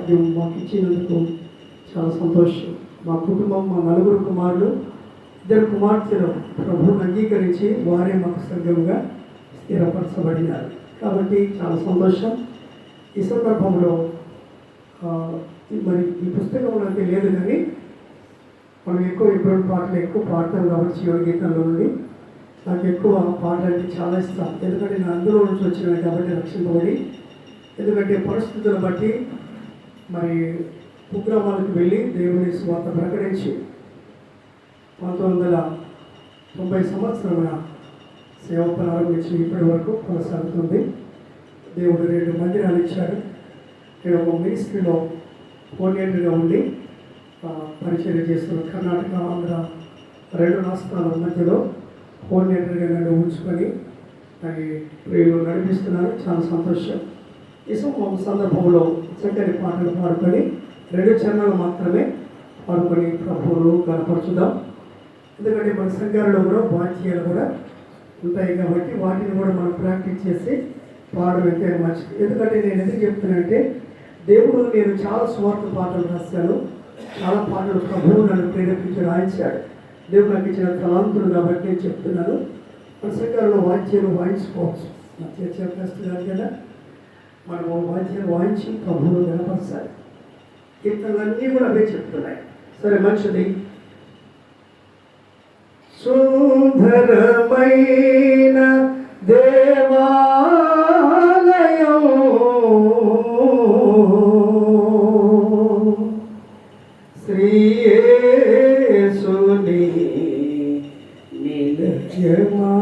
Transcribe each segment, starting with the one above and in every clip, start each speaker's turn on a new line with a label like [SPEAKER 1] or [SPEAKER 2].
[SPEAKER 1] భాగ్యం మాకు ఇచ్చినందుకు చాలా సంతోషం. మా కుటుంబం, మా నలుగురు కుమారులు, 2 కుమార్తెలు ప్రభువును అంగీకరించి వారే మాకు సంఘముగా స్థిరపరచబడినారు. కాబట్టి చాలా సంతోషం. ఈ సందర్భంలో మరి ఈ పుస్తకంలో అయితే లేదు, కానీ మనం ఇప్పుడు పాటలు ఎక్కువ పాడతాం కాబట్టి శివుడి గీతంలో నుండి నాకు ఎక్కువ పాటలు అంటే చాలా ఇష్టం. ఎందుకంటే నేను అందులో నుంచి వచ్చినాను కాబట్టి రక్షింపబడి, ఎందుకంటే పరిస్థితులను బట్టి మరి కుగ్రామాలకు వెళ్ళి దేవుని స్వార్థ ప్రకటించి 1990 సంవత్సరమున సేవ ప్రారంభించి ఇప్పటి వరకు కొనసాగుతుంది. దేవుడు 2 మందిరాలు ఇచ్చాడు. నేను ఒక మినిస్ట్రీలో కోఆర్డినేటర్గా ఉండి పరిచయం చేస్తున్నాను. కర్ణాటక, ఆంధ్ర 2 రాష్ట్రాల మధ్యలో కోఆర్డినేటర్గా నన్ను ఉంచుకొని అది ప్రియులు నడిపిస్తున్నాను. చాలా సంతోషం. ఈ సందర్భంలో చక్కని పాటలు పాడుకొని 2 చరణాలు మాత్రమే పాడుకొని ప్రభువును కనపరచుదాం. ఎందుకంటే మన సంఘాలలో కూడా వాక్యాలు కూడా ఉంటాయి కాబట్టి వాటిని కూడా మనం ప్రాక్టీస్ చేసి పాడడం అయితే మంచిది. ఎందుకంటే నేను ఎందుకు చెప్తున్నానంటే, దేవుడు నేను చాలా స్వార్థ పాటలు రాశాను. చాలా పాటలు ప్రభువు నన్ను ప్రేరేపించి రాయించాడు. దేవుడు నాకు ఇచ్చిన తలాంతులు కాబట్టి నేను చెప్తున్నాను. మన సంఘాలలో వాక్యాలు వాయించుకోవచ్చు. నా చెప్పేస్తున్నారు కదా, మనము వాక్యాలు వాయించి ప్రభువును వినపరచాలి. కీర్తనలన్నీ కూడా అవే చెప్తున్నాయి. సరే, మంచిది. సుందరమైన దేవాలయం శ్రీ యేసుని నిలయమా,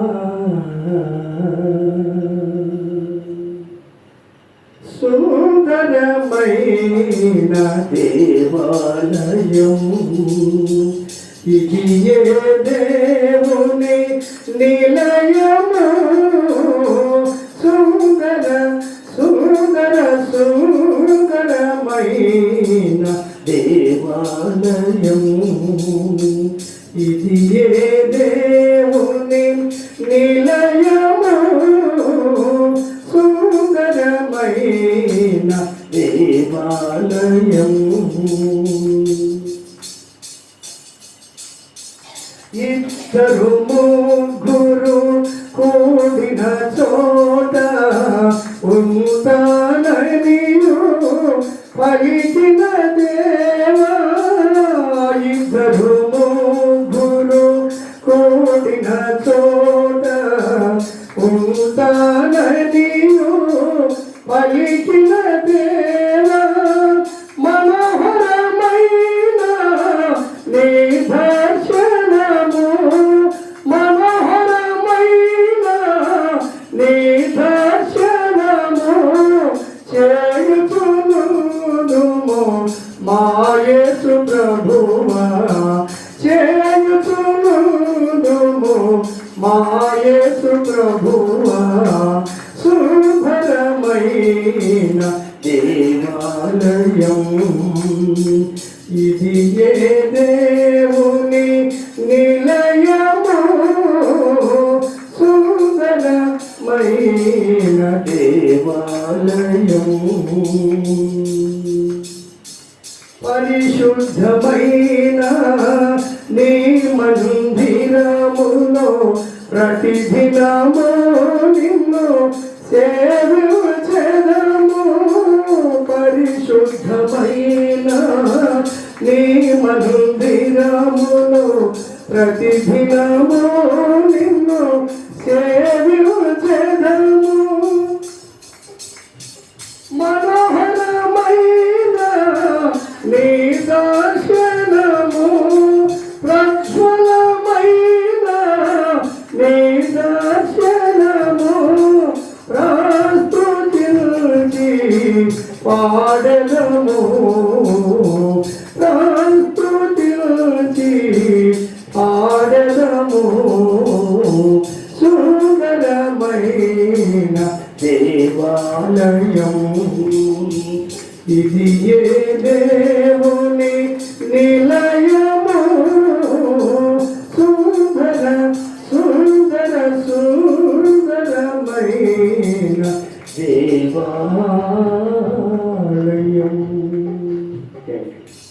[SPEAKER 1] సుందరమైన దేవాలయం ఇది ఏ దేవుని నిలయము, సుందర సుందర సుందరమైన దేవాలయం ఇది ఏ దేవుని నిలయము, సుందరమైన దేవాలయం. ఇద్దరు ముగ్గురు కూడిన చోట ఉంటాననియు పలికిన దేవా, ఇద్దరు ముగ్గురు కూడిన చోట ఉంటాననియు పలికిన దేవా, మనోహరమైన నీ దర్శనము, మనోహరమైన నీ దర్శనము చేయుచునుము మా యేసు ప్రభువా, చేయుచునుము మా యేసు ప్రభువా, సుందరమైన దేవాలయం ఇది ఏ దేవుని నిలయము, సుందరమైన దేవాలయం. పరిశుద్ధమైన నీ మందిరములో ప్రతిదినము నిన్ను సేవించెదము, పరిశుద్ధమైన నీ మందిరములో ప్రతిదినము నిన్ను సేవించెదము, మనోహరమైన నీ దర్శనము, ప్రజ్వలమైన నీ దర్శనము ప్రస్తుతించి పాడెదము, ప్రస్తుతించి పాడెదము, సుందరమైన దేవాలయం ఇది ఏ దేవుని నిలయము, సుందర సుందర సుందరమైన దేవాలయం. ఆమేన్.
[SPEAKER 2] Thank you.